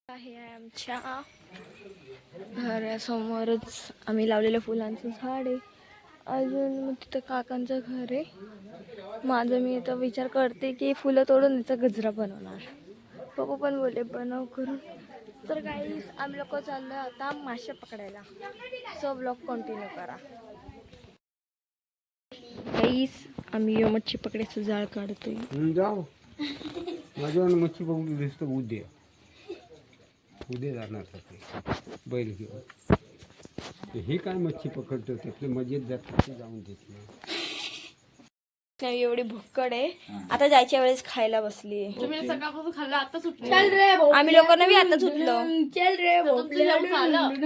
आहे आमच्या घरासमोरच आम्ही लावलेलं फुलांचं झाड आहे. अजून मग तिथं काकांचं घर आहे. माझं मी आता विचार करते की फुलं तोडून त्याचा गजरा बनवणार. पप्पा पण बोलले बनव करून. तर काही आम्ही लोक चाललो आता मासे पकडायला. सो ब्लॉग कंटिन्यू करा. काहीच आम्ही मच्छी पकडायचं जाळ काढतोय. जाऊ माझ्या मच्छी बघून दिसतं उद्या जाणार सकाळी बैल घेऊन. हे काय मच्छी पकडतो त्यातले मजेत जातात जाऊन देत नाही. एवढी भुक्कड आहे. आता जायच्या वेळेस खायला बसली. आम्ही लोकांना बी आता सुटलो.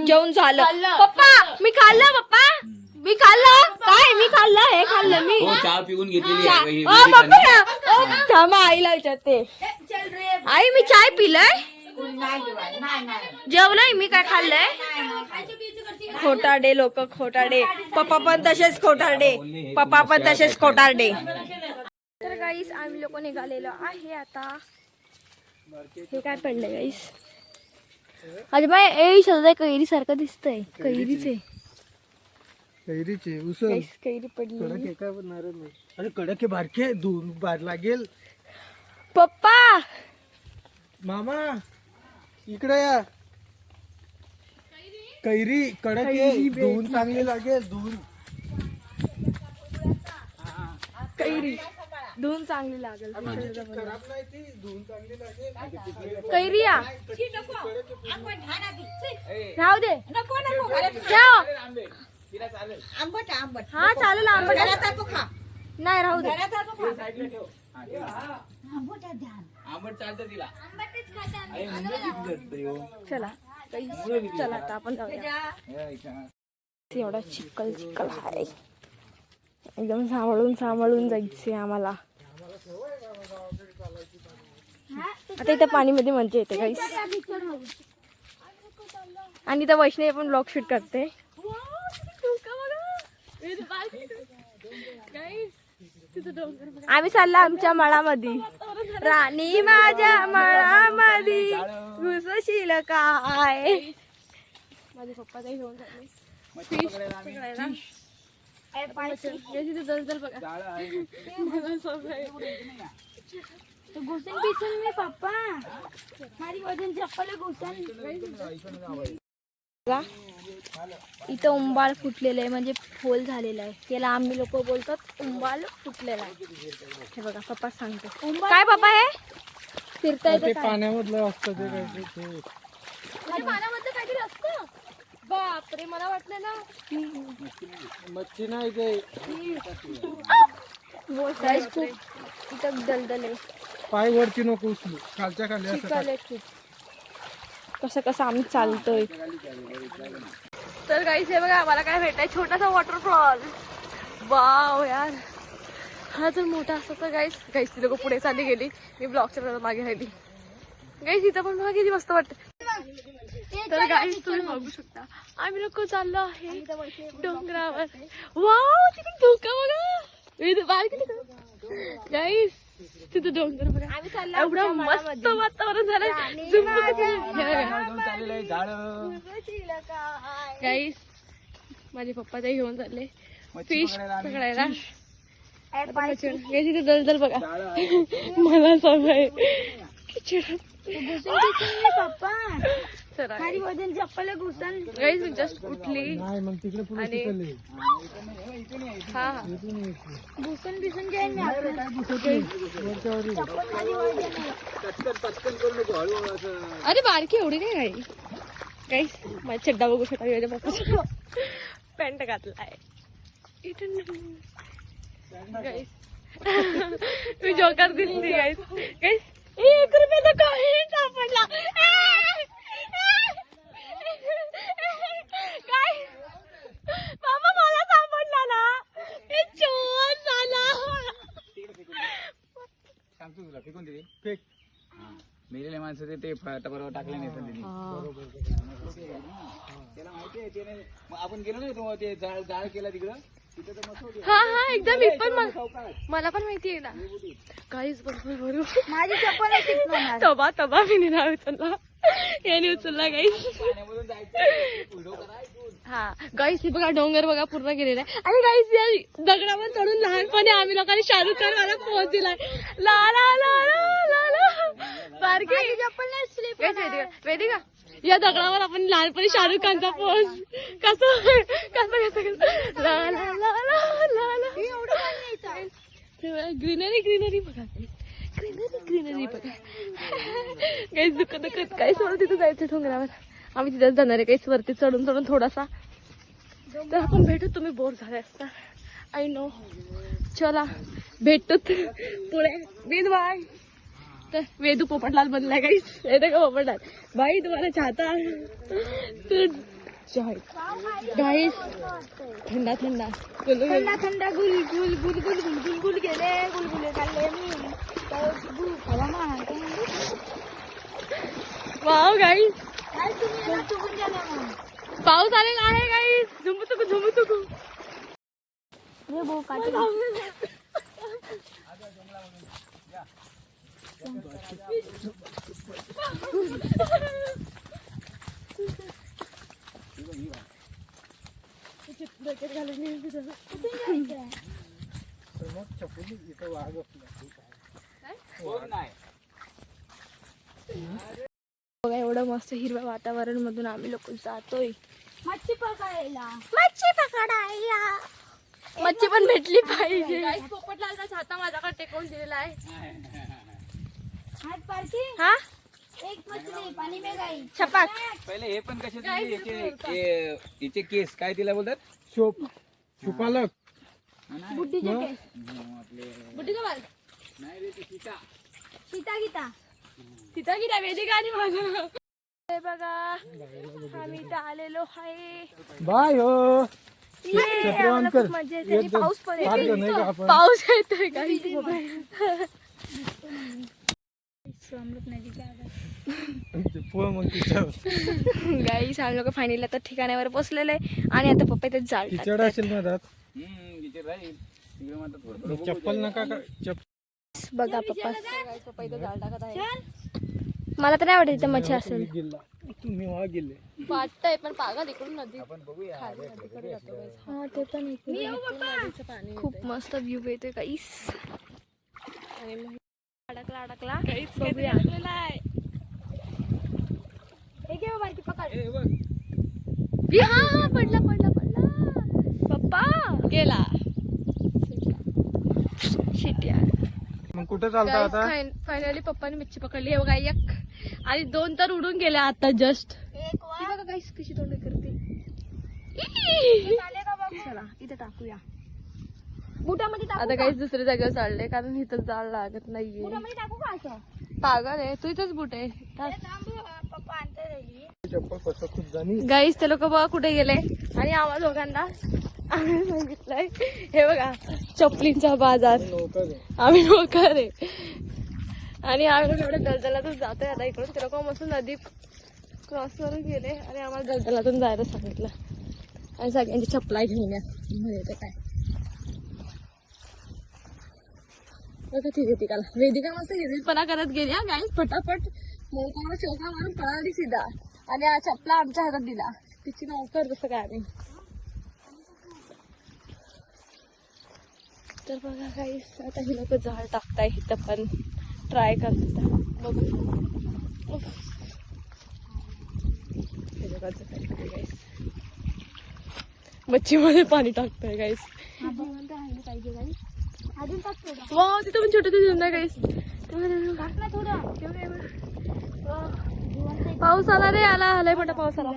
जेवण झालं पप्पा. मी खाल्लं पप्पा. मी खाल्लं काय. मी खाल्लं हे खाल्लं मी. चहा पिऊन घेतलेली थांबा आईला विचारते. आई मी चाय पिलंय. जेवलंय मी. काय खाल्लंय. खोटारडे लोक खोटारडे. पप्पा पण तसेच खोटारडे. पप्पा पण तसेच खोटारडे. तर गाईस आम्ही लोक निघालेलो आहे आता. हे काय पडलंय गाईस. अरे बाय ए सध्या कैरी सारखं दिसतंय. कैरीचे कैरी पडली. अरे कडक बारके दूर बार लागेल. पप्पा मामा इकडे या. कैरी कडक आहे. धुवून चांगली लागेल. कैरी धुवून चांगली लागेल. खराब नाही ती. धुवून चांगली लागेल. कैरी या राहू दे. हा चालेल. आंबट नाही राहू दे. चला चला आता आपण जाऊया. एवढा चिखल आहे. एकदम सांभाळून जायचे आम्हाला. आता इथं पाणीमध्ये मजा येते काही. आणि इथं वैष्णवी पण ब्लॉग शूट करते. आम्ही चाललो आमच्या मळामध्ये. राणी माझ्या मळामध्ये घुसशील काय. माझे पप्पा काही घेऊन चालले फिश पकडायला. जल बघा. घुसन पिसन मी पप्पा. माझी वजन चप्पल घुसन. इथं उंबाळ फुटलेलं आहे म्हणजे फोल झालेला आहे. त्याला आम्ही लोक बोलतात उंबाळ फुटलेला आहे. हे बघा पप्पा सांगतो. काय पप्पा हे फिरता येतं पाण्यामधलं असतं ते पाण्यामध्ये काहीतरी असतं. बापरे मला वाटलं ना मच्छी नाही ते. खूप इथं दलदल आहे. पाय वरती नको उचलू. खालच्या खाली खूप. कसं आम्ही चालतोय. तर गाईस हे बघा आम्हाला काय भेटलाय. छोटासा वॉटरफॉल. वाव यार. हा जर मोठा असता तर गाईस ती लोक पुढे चालली गेली. मी ब्लॉगच्या मागे राहिली. गाईस इथं पण बघा किती मस्त वाटत. तर गाईस तुम्ही बघू शकता आम्ही लोक चाललो आहे डोंगरावर. वाव तिथे धोका बघा. गाईस तिथं डोंगर बघा. एवढं मस्त वातावरण झालं. गाईस माझे पप्पा ते घेऊन चालले फिश पकडायला. तिथे दलदल बघा. मला सवय पप्पा. माझी वजन चप्पल घुसन. गाईस मी जस्ट उठली आणि हा घुसन बिसन घेईन मी. अरे बारकी एवढी नाही गाई. गाईस माझा चड्डा बघू शकता. माझ्या पप्पाचा पॅन्ट घातलाय. गाईस मी जोकर दिसली. गाईस 1 रुपये काही सापडला. काय मामा मला सापडला ना. हे चोर झाला. सांगतो तुला फेकून दिली. फेक. मेलेले माणसं ते बरोबर टाकले नाही. त्याला माहिती आहे. आपण गेलो ना ते जाळ केला तिकडं. हा एकदम. मी पण मला पण माहिती आहे ना. काहीच बरोबर माझी चप्पल तबा मी नाही उचलला. याने उचलला गाईस. हा गाईस हे बघा डोंगर बघा पूर्ण गेलेला आहे. आणि गाईस या दगडावर चढून लहानपणी आम्ही लोकांनी शाहरुख खान मला पोच दिलाय. ला ला ला ला ला बारकी वेदिका या दगडावर आपण लहानपणी शाहरुख खानचा पोज कसं कसं कसं कसं ला ला ला ला ला. ग्रीनरी ग्रीनरी बघा ग्रीनरी ग्रीनरी बघा. काहीच दुखत दुखत काहीच मला तिथं जायचं डोंगरावर. आम्ही तिथेच जाणार आहे काहीच वरती चढून चढून थोडासा. तर आपण भेटू. तुम्ही बोर झाले असता आय नो. चला भेटतो पुढे. वेद बाय. तर वेदू पोपटलाल बनलाय काहीच येते का पोपटलाल भाई तुम्हाला चाहता तर गाईस थंडा थंडा थंडा थंडा गुल गुल गुल गुल गुल गुल गुल गेले गुलगुले खाल्ले मी. वाव गाईस चुकून गेले मग. पाऊस आलेला आहे गाईस. झुमू चुकू झुमू चुकू. हे भाऊ काठी बघा एवढं मस्त हिरव्या वातावरण मधून आम्ही लोक जातोय मच्छी पकडायला. मच्छी पकडायला. मच्छी पण भेटली पाहिजे. पोपटलालचा छाता माझ्याकडे टेकवून दिलेला आहे. हात पारखी हा एक मछली पाणी में गई. छपाक. पहिले हे पण कसे याचे केस काय तिला बोलतात शुपालक बुड्डीचे केस. बुट्टीचा बाल नाही रे ती सीता. सीता गीता तिथं की त्या वेदिका आणि माझं. हे बघा आम्ही इथं आलेलो आहे. बाय हो. ये, आम्हाला खूप मजा येते. आणि पाऊस पण येतोय. पाऊस येतोय गाईस. गाईस आम्ही लोक फायनली आता ठिकाणावर पोहोचलेले आहे. आणि आता पप्पा इथे जाळ टाकतात. असेल मधात तिथे राहील तिकडे मात्र थोडं चप्पल नका बघा पप्पा पप्पा इथे जाळ टाकत आहे. मला तर नाही वाटत इथे मच्छी असेल. तुम्ही गेले वाटतंय पण पागल इकडून नदी आपण बघूया. हा ते पण नदीचं पाणी खूप मस्त व्ह्यू येतोय गाईस. आणि मग अडकला अडकला बघूया. हे घे बारकी पकड. हा हा पडला पडला पडला. पप्पा गेला. शिट यार. मग कुठे चालता आता? फायनली पप्पाने मच्छी पकडली. हे बघा एक आणि दोन तर उडून गेले आता जस्ट. बघा गाईस कशी तोंड करते. चला इथे टाकूया. बुटामध्ये टाकू आता काहीच दुसऱ्या जागेवर चालले कारण इथं जाळ लागत नाहीये. बुटामध्ये टाकू का असं? पागल आहे तू. इथंच बुट आहे. पप्पा आणते राहिली. चप्पल कसं खूप जाणी. गाईस ते लोक बघा कुठे गेले. आणि आम्हा दोघांना आम्ही सांगितलंय हे बघा चपलींचा बाजार. आम्ही नोकर आहे. आणि आम्ही लोक एवढ्या दलदलातून जातोय आता इकडून. ते लोक मस्त नदी क्रॉस करून गेले आणि आम्हाला दलदलातून जायला सांगितलं. आणि सगळ्यांची चपला घेऊन या म्हणजे काय बघा. ती वेदिका मस्त हिरवीपणा करत गेली हा गाईस. फटाफट मोकावर चौका मारून पळाली सीधा. आणि हा चपला आमच्या हातात दिला. तिची नोकर जसं काय आम्ही. तर बघा गाईस आता ही लोक जाळ टाकताय. इथं पण ट्राय करतात बघू. मच्छीमध्ये पाणी टाकताय गाईस. पाहिजे गाई. अजून टाक थोडं. वा तिथं पण छोटे छोटे नाही गाईस. टाक ना थोडं. पाऊस आला रे. आलाय मोठा पाऊस आला.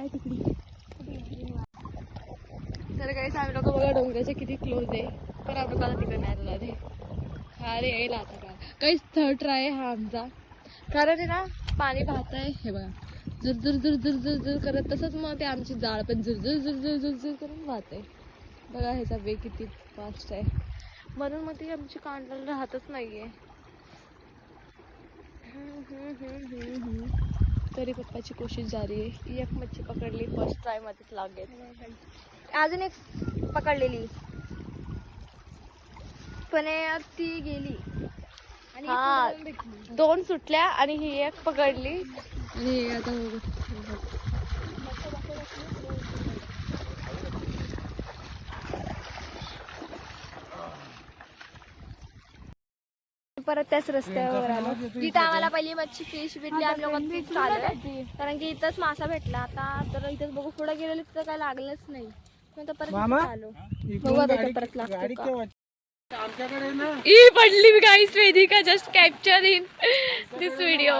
तर गाईस आम्ही लोक बघा डोंगराचे किती क्लोज आहे. तर आम्ही लोकांना तिकडे नाही आलेला रे. हा रे येईल आता का काहीच थर्ड ट्राय हा आमचा. कारण आहे ना पाणी वाहत आहे. हे बघा झुरझुर झुरझुर झुरझुर करत. तसंच मग ते आमची जाळ पण झुरझुर झुरझुर झुरझुर करून वाहत आहे. बघा ह्याचा वे किती फास्ट आहे. म्हणून मग ती आमची कांडल राहतच नाहीये. तरी पप्पाची कोशिश जारी आहे. एक मच्छी पकडली फर्स्ट ट्राय मध्येच लागेल. अजून एक पकडलेली पण ती गेली. हा दोन सुटल्या आणि ही एक पकडली. आणि हे आता बघू. परत त्याच रस्त्यावर आलो जिथं आम्हाला पहिली मच्छी फिश भेटली. आम्ही लोक तीच चालू कारण की इथंच मासा भेटला. आता तर इथंच बघू पुढे गेलेलं तिथं काय लागलंच नाही. मग परत इथं आलो. बघू आता इथं परत लागतो का. ई पडली मी guys. Vedika just capture in this video.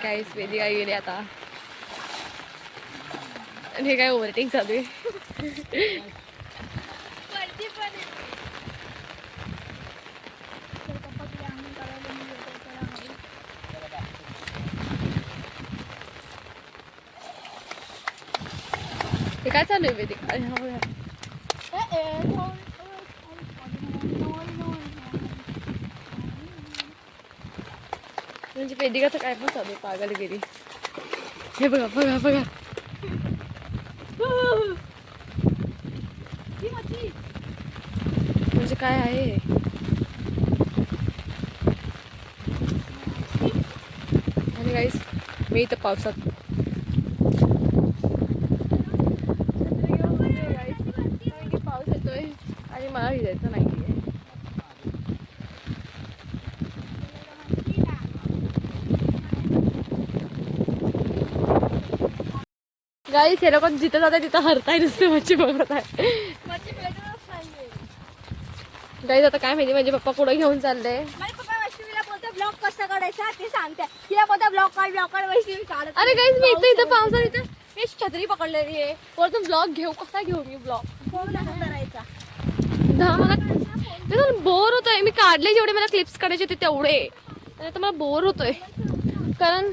Guys Vedika गेली आता. आणि हे काय ओव्हरटेक चालू आहे. हे काय चालू आहे वेदिका. अरे हा बघा. म्हणजे वेदिकाचं काय पण चालू आहे. पागल गेली. हे बघा बघा बघा. म्हणजे काय आहे. आणि गाईस मी इथं पावसात पाऊस येतोय आणि मला भिजायचं नाहीये. गाईस हे लोक जिथं जात तिथं हरताय नुसते मच्छी बघत आहे. गाईस आता काय माहिती म्हणजे पप्पा पुढे घेऊन चालले. ब्लॉग कसा काढायचा ते सांगते. तिला बोलता ब्लॉग काढ वैष्णवी काढत. अरे गाईस मी इथं पावसात इथं मी छत्री पकडलेली आहे. वरतून ब्लॉग घेऊ. कसा घेऊ मी ब्लॉग. करायचा मला बोर होतोय. मी काढले जेवढे मला क्लिप्स काढायचे होते तेवढे. आणि आता मला बोर होतोय कारण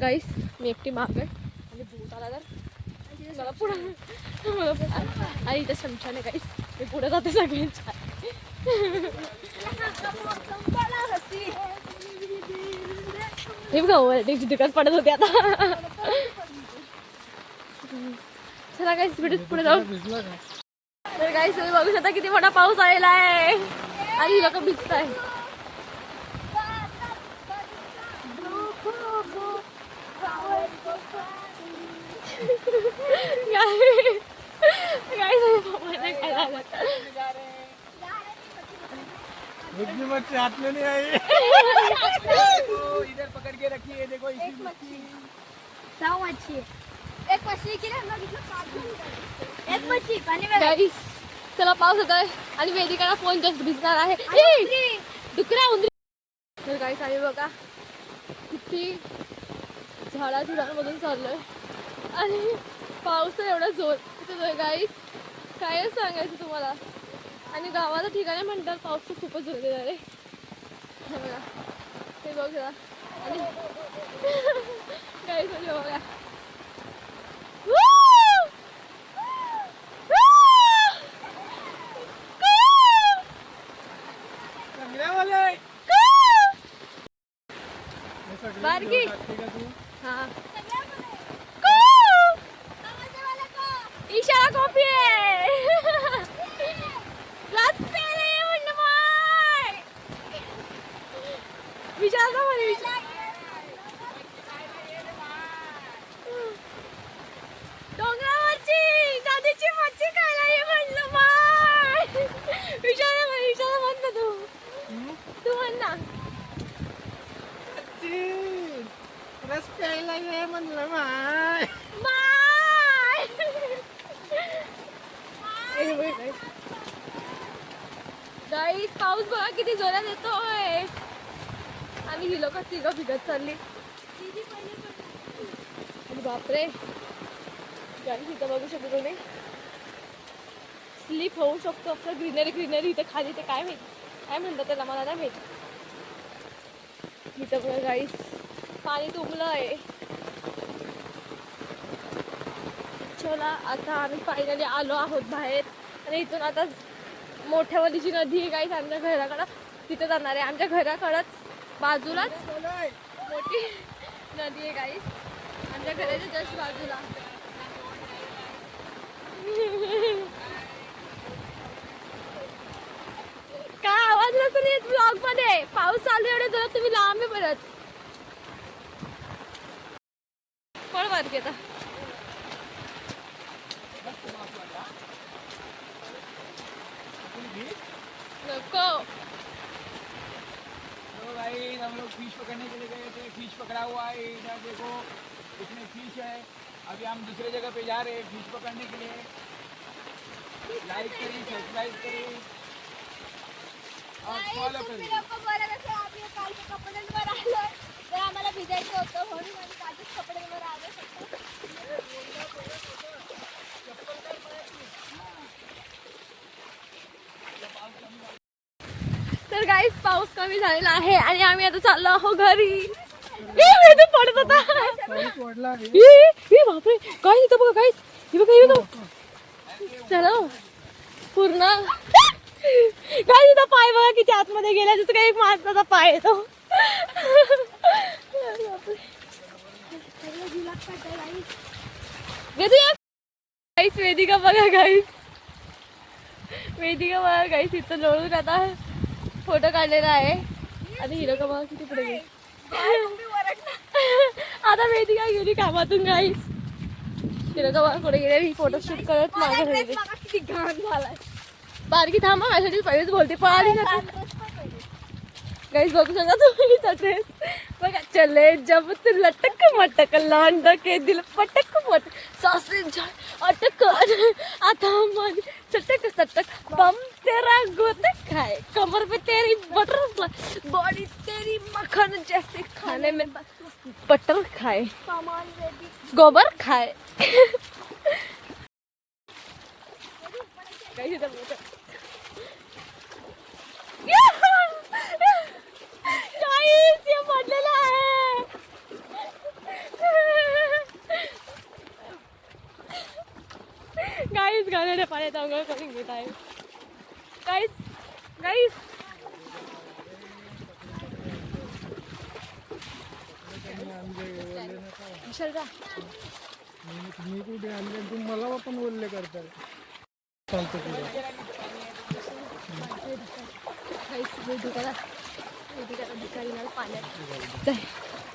गाईस मी एकटी माग आहे आणि भूत आला तर मला पुढे आणि इथं शमशान आहे गाईस. मी पुढे जाते सगळ्यांच्या. हे बघा ओव्हरटेकची दुकान पडत होते आता. चला गाईस व्हिडिओ पुढे जाऊ. तर गाईस तुम्ही बघू शकता किती मोठा पाऊस आलेला आहे आणि लोक भिजताय. मच्छी हाथ में नहीं आई. इधर पकड़ के रखिए. देखो एक मच्छी एक मच्छी की एक मच्छी पाणी में. गाईस चला पाऊस येतोय आणि वेदिकाला फोन जस्ट भिजणार आहे. डुकरा उंदरी. तर गाईस आम्ही बघा किती झाडाझुडांमधून चाललोय आणि पाऊस तर एवढा जोर येतोय गाईस काय सांगायचं तुम्हाला. आणि गावाचं ठिकाणी म्हणतात पाऊस तर खूपच जोर येणार आहे. बघा ते बघा आणि गाईस म्हणजे बघा बारकी हाँ इशारा कॉपी आहे. क्लास फेल आहे म्हणलं माय. विचारता म्हणे डोंगरावरची नदीची मच्छी खायला ये म्हणलं माय. विचारा म्हण ना तू म्हण ना. रस प्यायला ये म्हणलं माय. गाईस पाऊस बघा किती जोरात येतोय आणि ही लोक तिघं भिगत चालली. आणि बापरे गाईस इथं बघू शकतो तुम्ही स्लीप होऊ शकतो. आपलं ग्रीनरी इथं खाली ते काय म्हणतात त्याला मला नाही माहिती. इथं बघा गाईस पाणी तुंबलंय. चला आता आम्ही फायनली आलो आहोत बाहेर आणि इथून आता मोठ्यावालीची नदी आहे गाईस आमच्या घराकडं तिथे जाणार आहे. आमच्या घराकडंच बाजूलाच मोठी नदी आहे गाईस आमच्या घराच्या जस्ट बाजूला. काय आवाज नसून येत ब्लॉग मध्ये. पाऊस चालू एवढे जोरात तुम्ही लांब आहे परत. कोण मार्ग येता नको. तो भाई हम लोग फिश पकड़ने के लिए गए थे, फिश पकड़ा हुआ है इधर देखो, इसमें फिश है. अभी हम दूसरे जगह पे जा रहे हैं फिश पकड़ने के लिए. लाइक करिए, सब्सक्राइब करिए और फॉलो करिए. काल कपड्यांवर आलो तर आम्हाला भिजायचं होतं म्हणून आम्ही कालच कपड्यांवर आलो. तर गाईस पाऊस कमी झालेला आहे आणि आम्ही आता चाललो आहोत घरी. इथे पडत होता. बापरे काय इथं बघा गाईस. हे बघा हे बघा. चला पूर्ण काय इथं पाय बघा किती आतमध्ये गेला. तिथं काही एक माणसाचा पाय येतो. गाईस वेदिका बघा गाईस. वेदिका बघा गाईस इथं लोळून आता फोटो काढलेला आहे. आणि हिरो का बघा किती पुढे गेली. आता वेदिका गेली कामातून गाईस. हिरो का बघा पुढे गेले. फोटो शूट करत मागे गेली. किती घाण झालाय. बारकी थांबा माझ्यासाठी पहिलेच बोलते. पळाली ना गाईस बघू शकता तुम्ही ड्रेस बघा. चले जब तू लटक मटक लांड के दिल पटक मट सासे अटक आता मन सटक सटक बम तेरा गोद खाए कमर पे तेरी बटरफ्लाई बॉडी तेरी मक्खन जैसे खाने में बटर खाए गोबर खाए. गाईस गाण्याने पाण्यात अंघोळ करून घेत आहे. गाईस गाईस मी कुठे आणले तू मला पण बोलले करतात. चालतं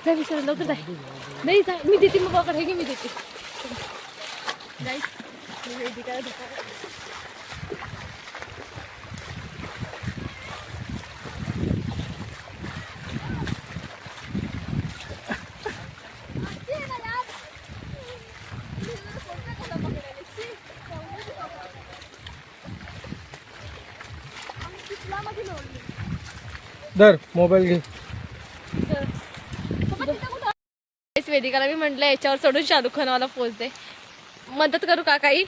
जाय विचार लवकर जाय. नाही जाय मी देते मग पकड हे की मी देते. गाईस मी वेदिकाला धक्का दर मोबाईल घे. वेदिकाला मी म्हटलं याच्यावर चढून शाहरुख खानवाला पोच दे. मदत करू का काही.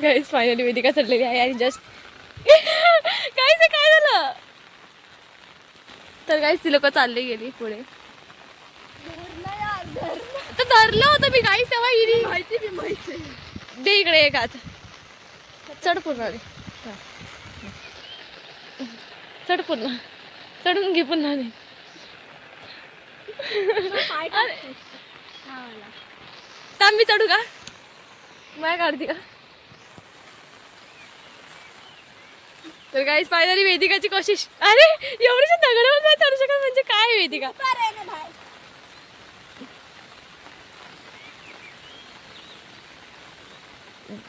गाईस फायनली वेदिका चढलेली आहे आणि जस्ट गाईस काय झालं. तर गाईस ती लोक चालली गेली पुढे. तर धरलं होतं मी गाईस तेव्हा हिरी माहिती दे इकडे एक हात. चढ पूर्ण चढ पूर्ण चढून घे पुन्हा. थांब मी चढू का माया काढते का. तर गाईस फायनली वेदिकाची कोशिश. अरे एवढीच दगडावर नाही चढू शकत म्हणजे काय वेदिका.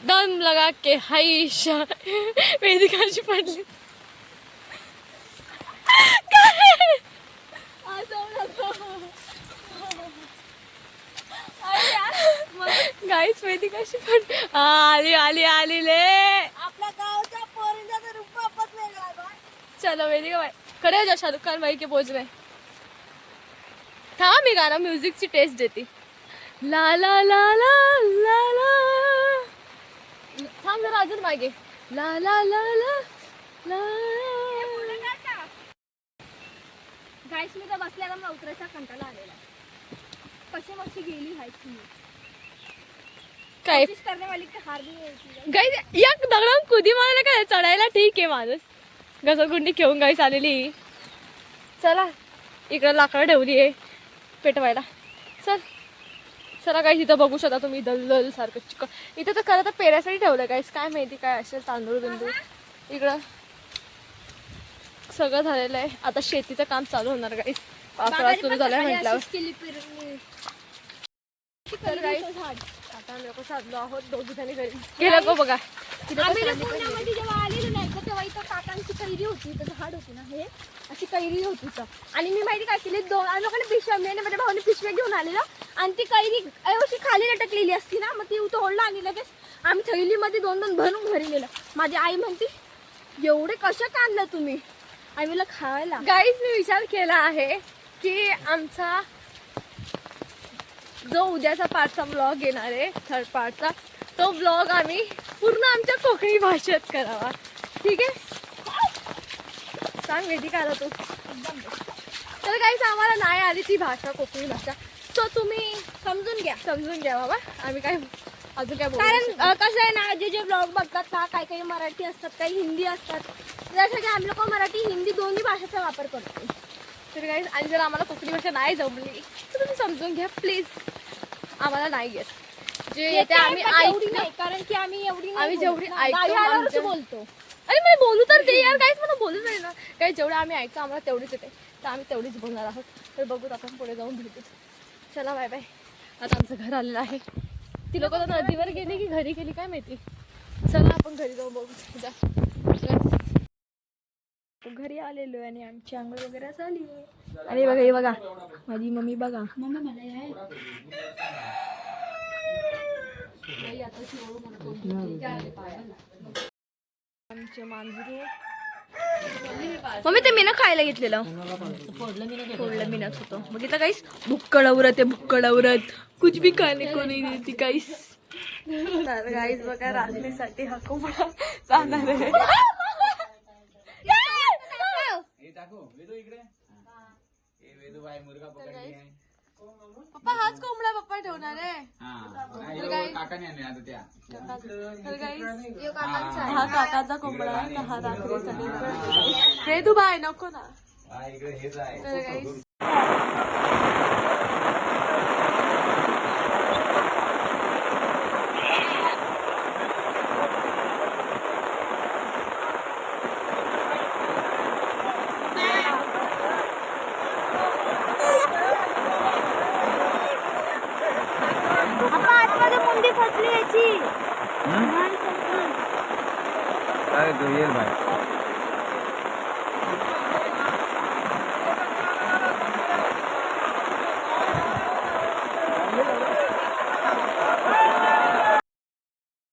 दम लगा के हाईशा वेदिकाची पडली. गाईस वेदिकाशी पडली. आली आली आली ले. आपल्या गावच्या पोरींचा तर रूपच वेगळा आहे. चलो वेदिका भाई खड़े जा. शाहरुख खान भाई के पोज में था. मी गाना म्युझिकची टेस्ट देते. ला ला ला ला ला ला थांब जरा अजून मागे. ला ला ला ला ला. गाईस मी तर बसल्याला मला उतरायचा कंटाळा आलेला. कशी मक्षी गेली हायची काय कोशिश करने वाली की हार भी होती. गाईस या दगडावर कुदी मारायला काय चढायला ठीक आहे माणूस. घसरगुंडी घेऊन गाईस आलेली. चला इकडं लाकडं ठेवली आहे पेटवायला. चल चला काही इथं बघू शकता तुम्ही दलदल सारखं चिकन. इथं तर खरं तर पेऱ्यासाठी ठेवलं काहीच, काय माहिती काय असेल. तांदूळ बिंदूळ इकडं सगळं झालेलं आहे. आता शेतीचं काम चालू होणार काही, पावसाळा सुरू झालाय म्हटल्यावर. तर guys, आता आम्ही लोक साधलो आहोत दोघी जणी घरी. गेलं गो बघा आम्ही लोक पुण्यामध्ये जेव्हा आलेलो नाही का तेव्हा इथं काकांची कैरी होती, इथं झाड होती ना, हे अशी कैरी होती इथं. आणि मी माहिती काय केली, आम्ही लोकांनी पिशव्या, मी आणि माझ्या भावाने पिशव्या घेऊन आलेलो आणि ती कैरी अशी खाली लटकलेली असती ना, मग ती तोडलं आणि लगेच आम्ही थैलीमध्ये 2-2 भरून घरी नेलं. माझी आई म्हणती एवढे कशा काढलं तुम्ही, आम्हीला खायला. गाईज मी विचार केला आहे की आमचा जो उद्याचा पार्टचा ब्लॉग येणार आहे, थर्ड पार्टचा, तो ब्लॉग आम्ही पूर्ण आमच्या कोकणी भाषेत करावा. ठीक आहे, सांग वेदिका आला तू. तर काहीच आम्हाला नाही आली ती भाषा, कोकणी भाषा, सो तुम्ही समजून घ्या बाबा. आम्ही काय अजून काय बोलू कारण कसं आहे ना, जे ब्लॉग बघतात ना, काही मराठी असतात, काही हिंदी असतात. जसं की आम्ही लोक मराठी हिंदी दोन्ही भाषेचा वापर करतो. तर काही, आणि जर आम्हाला कोकणी भाषा नाही जमली तर तुम्ही समजून घ्या प्लीज. आम्हाला नाही येत जे येते आम्ही एवढी नाही, कारण की आम्ही जेवढी ऐकतो आमच्या- बोलतो. अरे मला बोलू तर दे यार, काहीच मला बोलू नाही ना. काही जेवढं आम्ही ऐकतो आम्हाला तेवढीच येते, तर आम्ही तेवढीच बोलणार आहोत. तर बघूत आपण पुढे जाऊन भेटू. चला बाय बाय. आता आमचं घर आलेलं आहे. ती लोक तर नदीवर गेली की घरी गेली काय माहिती. चला आपण घरी जाऊन बघू. घरी आलेलो आहे आणि आमची आंघोळ वगैरे झाली. आणि बघा, हे बघा माझी मम्मी, बघा मम्मी मला आमचे मांजरू. मम्मी ते मीनं खायला घेतलेलं, फोडलं मीनच होतं. बघितलं काहीच, भुक्कड आवरत आहे, भुक्कड आवरत, कुछ भी खाणे कोणी देती काहीच. तर गाईज बघा, रात्रीसाठी हा कोंबडा जाणार आहे. पप्पा हाच कोंबडा पप्पा ठेवणार आहे. हा काकाचा कोंबडा आहे, हा रात्रीसाठी. हे तू बाय नको ना. तर गाईज मुंडी फसली याची. अरे तो ये भाई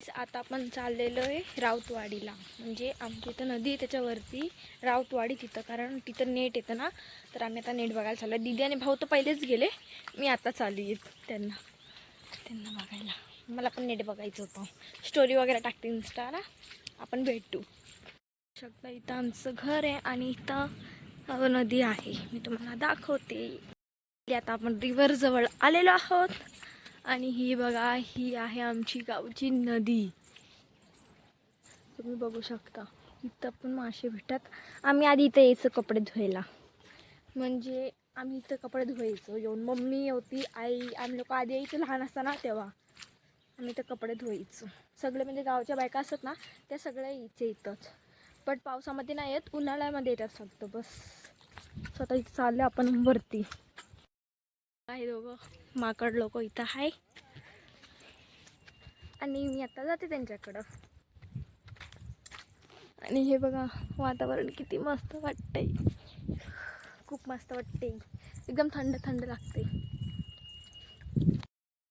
आता आपण चाललेलो आहे राऊतवाडीला. म्हणजे आमची इथं नदी आहे त्याच्यावरती राऊतवाडी तिथं, कारण तिथं नेट येतं ना, तर आम्ही आता नेट बघायला चाललो. दीदी आणि भाऊ तर पहिलेच गेले, मी आता चालू आहे त्यांना बघायला. मला पण नेट बघायचं होतं, स्टोरी वगैरे टाकते इंस्टाला. आपण भेटू शकता. इथं आमचं घर आहे आणि इथं नदी आहे, मी तुम्हाला दाखवते. आता आपण रिव्हर जवळ आलेलो आहोत आणि ही बघा, ही आहे आमची गावची नदी. तुम्ही बघू शकता इथं पण मासे भेटतात. आम्ही आधी इथं यायचं कपडे धुवायला, म्हणजे आम्ही इथं कपडे धुवायचो येऊन. मम्मी होती, आई, आम्ही लोक आधी यायचं लहान असताना, तेव्हा आम्ही इथं कपडे धुवायचो सगळे. म्हणजे गावच्या बायका असतात ना, त्या सगळ्या यायचे इथंच. बट पावसामध्ये नाही येत, उन्हाळ्यामध्ये येतात फक्त. बस स्वतः इथं चाललं आपण वरती. आहे दोघं माकड लोक इथं आहे आणि मी आता जाते त्यांच्याकडं. आणि हे बघा वातावरण किती मस्त वाटतंय, खूप मस्त वाटते, एकदम थंड थंड लागते.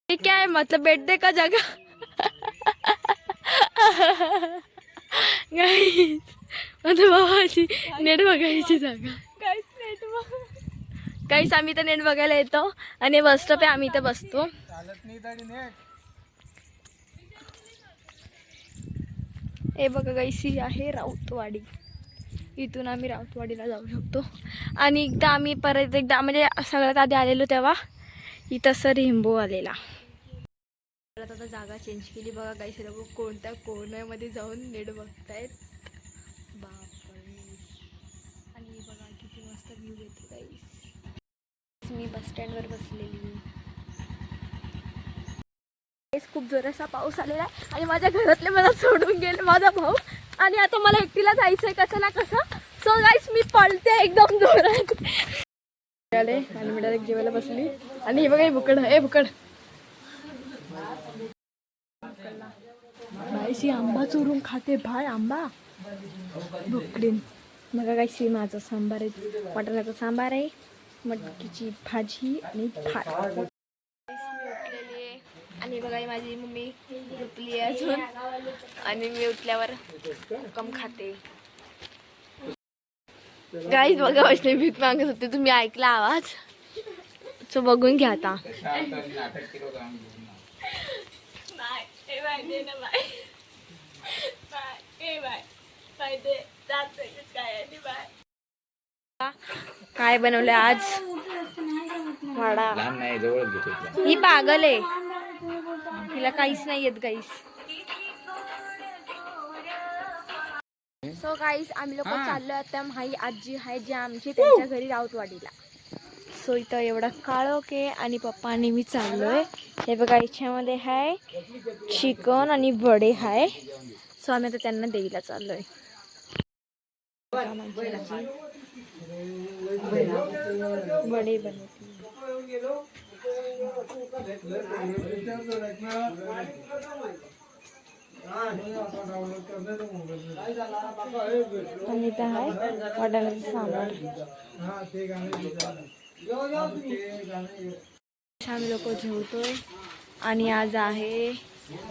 हे क्या है मतलब बैठने का जगह. गाईस माझ्या भावाची नेट बघायची जागा. काहीच आम्ही तर नेट बघायला येतो आणि बस स्टॉप आहे, आम्ही इथं बसतो. हे बघा गाईस, ही आहे राऊतवाडी. इथून आम्ही राऊतवाडीला जाऊ शकतो. आणि एकदा आम्ही परत एकदा म्हणजे सगळ्यात आधी आलेलो तेव्हा इथं असं रेनबो आलेला. आता जागा चेंज केली. बघा गाईस, लोक कोणत्या कोण्यामध्ये जाऊन नेट बघतायत. बापरे. आणि बघा किती मस्त व्ह्यू येतो गाईस. मी बस स्टँडवर बसलेली. जोरासा पाऊस आलेला आहे आणि माझ्या घरातले मला सोडून गेले, माझा भाऊ, आणि आता मला एकटीला जायचंय कसं ना कसं. सो गाईस मी पळते एकदम जोरात आले आणि मी डायरेक्ट जेवायला बसली. आणि हे बघा हे बुकड आहे, बुकड गाईस आंबा चोरून खाते भाई, आंबा बुकडीन. बघा गाईस माझा सांबार आहे, मटणाचा सांबार आहे, मटकीची भाजी आणि भात. आणि बघा माझी मम्मी झोपली आहे अजून आणि मी उठल्यावर कम खाते. गाईज बघा वैष्णवी भीक मागत होते, तुम्ही ऐकला आवाज, सो बघून घ्या आता. काय बनवलं आज? वाडा. ही पागल आहे, हिला काहीच नाही येत गाईस. सो गाईस आम्ही लोक चाललो आता. माई आजी आहे जी आमची, त्यांच्या घरी राऊतवाडीला. सो इथं एवढा काळोखे आणि पप्पा आणि मी चाललोय. हे बघा याच्यामध्ये आहे चिकन आणि वडे आहे. सो आम्ही आता त्यांना देवीला चाललोय. वडे बनवते. आणि इथं आहे वाटाण्याचं सांबार. आम्ही लोक जेवतोय आणि आज आहे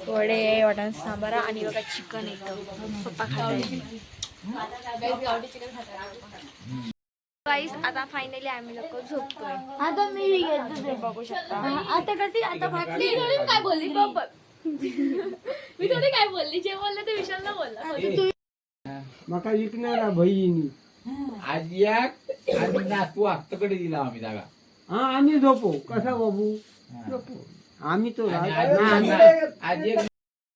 वडे, वाटाण्याचं सांबार आणि बघा चिकन येतं. पप्पा खाताय. गाईस आता फायनली आम्ही लोक झोपतोय. आता मी बघू शकता. आता करते, आता फाटली. काय बोलली पप्पा? मी थोडी काय बोलली, जे बोलले ते विशालला बोलला. मका विकणारा बहिणी आज नातू हक्काकडे दिला आम्ही जागा. हा आम्ही झोपू कसा बाबू झोपू आम्ही तो आज एक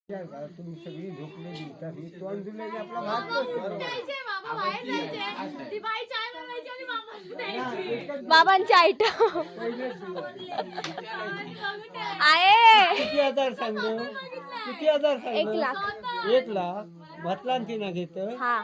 तुम्ही सगळी झोपलेली तोंड दिलेली आपला भात. बाबांची आयटम आहे. किती हजार सांगतो, किती हजार सांगतो? 1 लाख. 1 लाख भटलांची ना घेत. हा